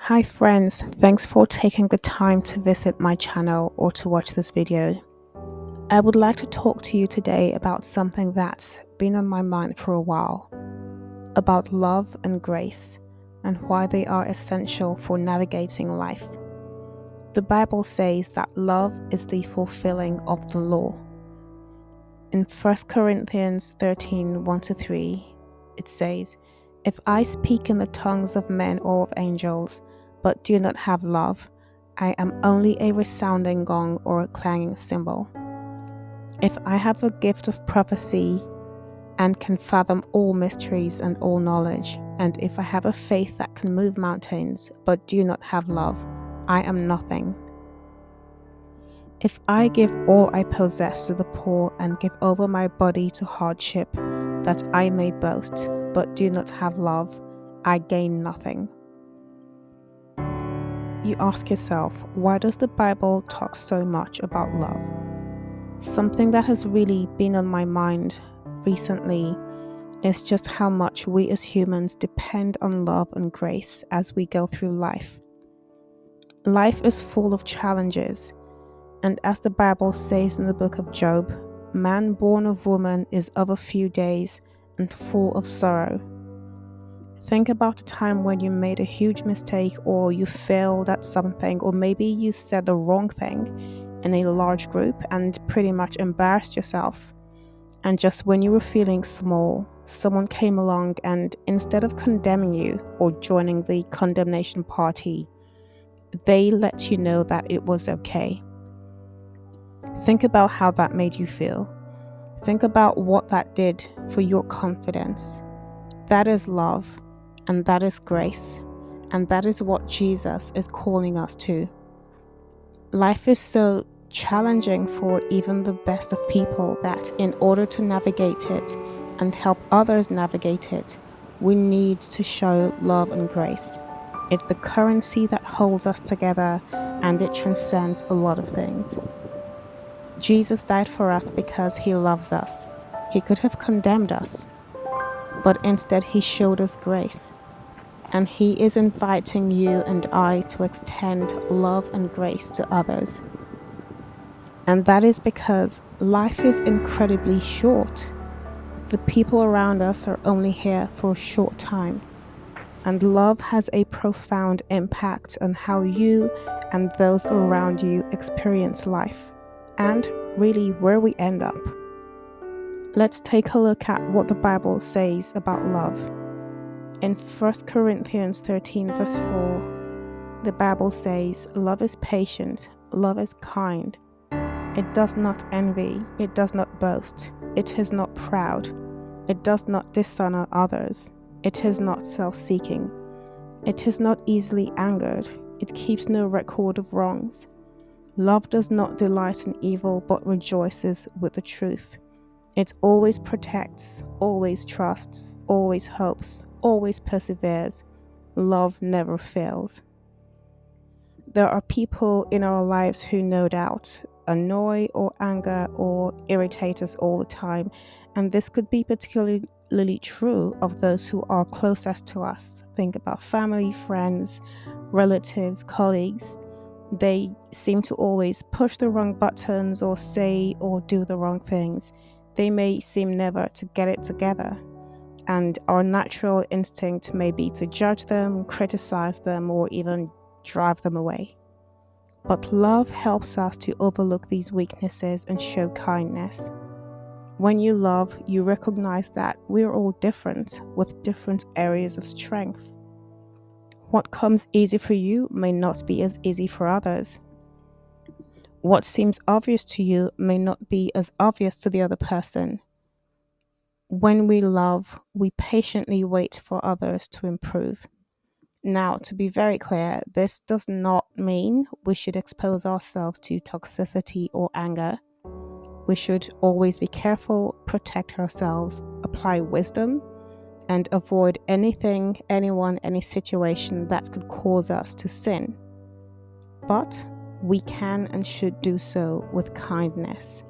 Hi friends, thanks for taking the time to visit my channel or to watch this video. I would like to talk to you today about something that's been on my mind for a while, about love and grace and why they are essential for navigating life. The Bible says that love is the fulfilling of the law. In 1 Corinthians 13, 1-3, it says, "If I speak in the tongues of men or of angels, but do not have love, I am only a resounding gong or a clanging cymbal. If I have a gift of prophecy and can fathom all mysteries and all knowledge, and if I have a faith that can move mountains, but do not have love, I am nothing. If I give all I possess to the poor and give over my body to hardship, that I may boast, but do not have love, I gain nothing." You ask yourself, why does the Bible talk so much about love? Something that has really been on my mind recently is just how much we as humans depend on love and grace as we go through life. Life is full of challenges, and as the Bible says in the book of Job, man born of woman is of a few days and full of sorrow. Think about a time when you made a huge mistake, or you failed at something, or maybe you said the wrong thing in a large group and pretty much embarrassed yourself. And just when you were feeling small, someone came along and instead of condemning you or joining the condemnation party, they let you know that it was okay. Think about how that made you feel. Think about what that did for your confidence. That is love, and that is grace, and that is what Jesus is calling us to. Life is so challenging for even the best of people that in order to navigate it and help others navigate it, we need to show love and grace. It's the currency that holds us together, and it transcends a lot of things. Jesus died for us because he loves us. He could have condemned us, but instead he showed us grace. And he is inviting you and I to extend love and grace to others. And that is because life is incredibly short. The people around us are only here for a short time. And love has a profound impact on how you and those around you experience life, and really where we end up. Let's take a look at what the Bible says about love. In 1 Corinthians 13 verse 4, the Bible says, "Love is patient, love is kind. It does not envy, it does not boast, it is not proud, it does not dishonor others, it is not self-seeking, it is not easily angered, it keeps no record of wrongs. Love does not delight in evil, but rejoices with the truth. It always protects, always trusts, always hopes, always perseveres. Love never fails." There are people in our lives who no doubt annoy or anger or irritate us all the time, and this could be particularly true of those who are closest to us. Think about family, friends, relatives, colleagues. They seem to always push the wrong buttons or say or do the wrong things. They may seem never to get it together, and our natural instinct may be to judge them, criticize them, or even drive them away. But love helps us to overlook these weaknesses and show kindness. When you love, you recognize that we're all different with different areas of strength. What comes easy for you may not be as easy for others. What seems obvious to you may not be as obvious to the other person. When we love, we patiently wait for others to improve. Now, to be very clear, this does not mean we should expose ourselves to toxicity or anger. We should always be careful, protect ourselves, apply wisdom, and avoid anything, anyone, any situation that could cause us to sin. But we can and should do so with kindness.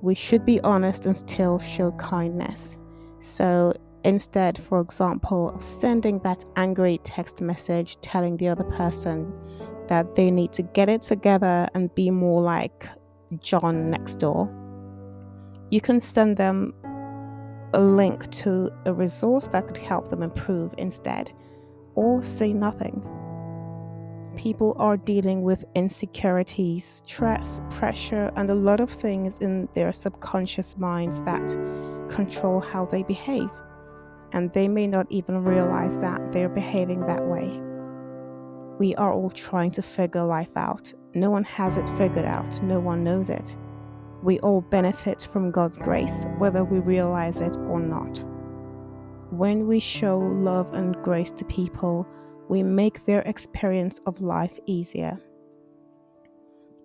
We should be honest and still show kindness. So Instead, for example, of sending that angry text message telling the other person that they need to get it together and be more like John next door, you can send them a link to a resource that could help them improve instead, or say nothing. People are dealing with insecurities, stress, pressure, and a lot of things in their subconscious minds that control how they behave. And they may not even realize that they're behaving that way. We are all trying to figure life out. No one has it figured out. No one knows it. We all benefit from God's grace, whether we realize it or not. When we show love and grace to people, we make their experience of life easier.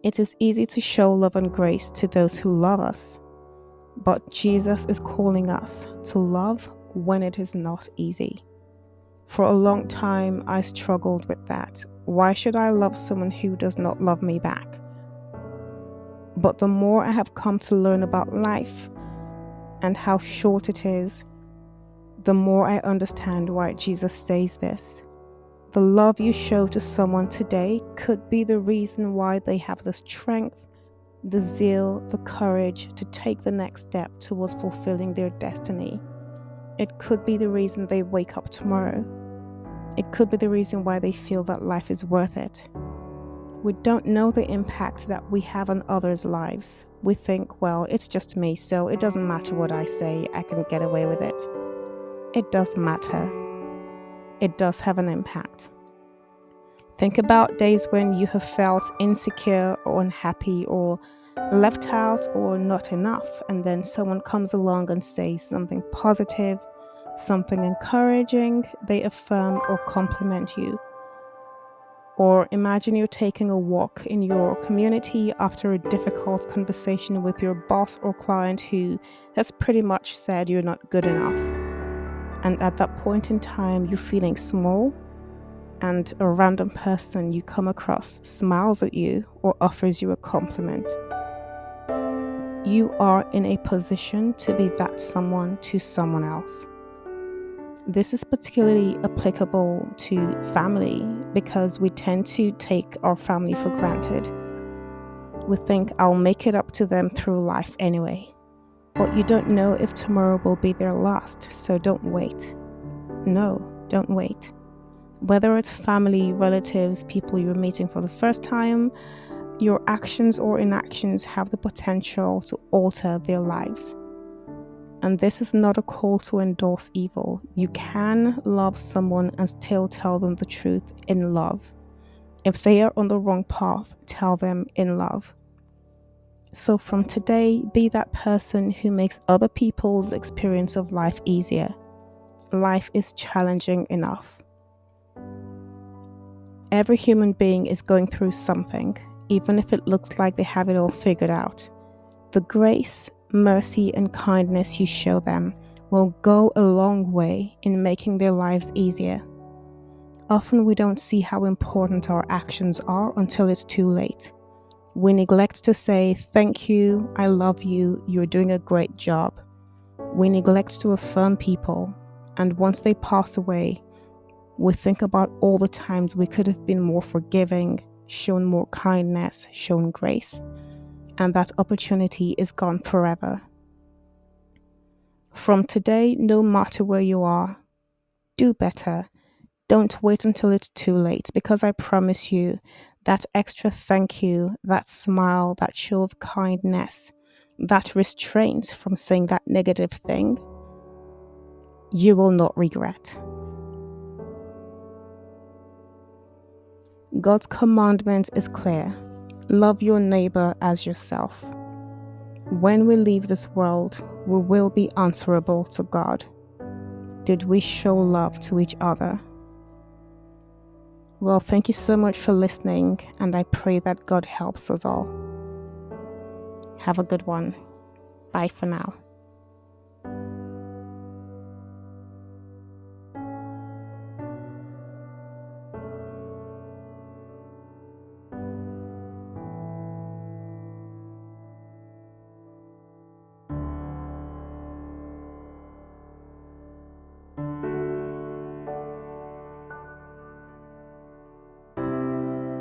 It is easy to show love and grace to those who love us, but Jesus is calling us to love when it is not easy. For a long time, I struggled with that. Why should I love someone who does not love me back? But the more I have come to learn about life and how short it is, the more I understand why Jesus says this. The love you show to someone today could be the reason why they have the strength, the zeal, the courage to take the next step towards fulfilling their destiny. It could be the reason they wake up tomorrow. It could be the reason why they feel that life is worth it. We don't know the impact that we have on others' lives. We think, well, it's just me, so it doesn't matter what I say, I can get away with it. It does matter. It does have an impact. Think about days when you have felt insecure or unhappy or left out or not enough, and then someone comes along and says something positive, something encouraging, they affirm or compliment you. Or imagine you're taking a walk in your community after a difficult conversation with your boss or client who has pretty much said you're not good enough. And at that point in time, you're feeling small, and a random person you come across smiles at you or offers you a compliment. You are in a position to be that someone to someone else. This is particularly applicable to family because we tend to take our family for granted. We think I'll make it up to them through life anyway. But you don't know if tomorrow will be their last, so don't wait. No, don't wait. Whether it's family, relatives, people you're meeting for the first time, your actions or inactions have the potential to alter their lives. And this is not a call to endorse evil. You can love someone and still tell them the truth in love. If they are on the wrong path, tell them in love. So from today, be that person who makes other people's experience of life easier. Life is challenging enough. Every human being is going through something, even if it looks like they have it all figured out. The grace, mercy, and kindness you show them will go a long way in making their lives easier. Often we don't see how important our actions are until it's too late. We neglect to say, thank you, I love you, you're doing a great job. We neglect to affirm people, and once they pass away, we think about all the times we could have been more forgiving, shown more kindness, shown grace, and that opportunity is gone forever. From today, no matter where you are, do better. Don't wait until it's too late, because I promise you, that extra thank you, that smile, that show of kindness, that restraint from saying that negative thing, you will not regret. God's commandment is clear. Love your neighbor as yourself. When we leave this world, we will be answerable to God. Did we show love to each other? Well, thank you so much for listening, and I pray that God helps us all. Have a good one. Bye for now.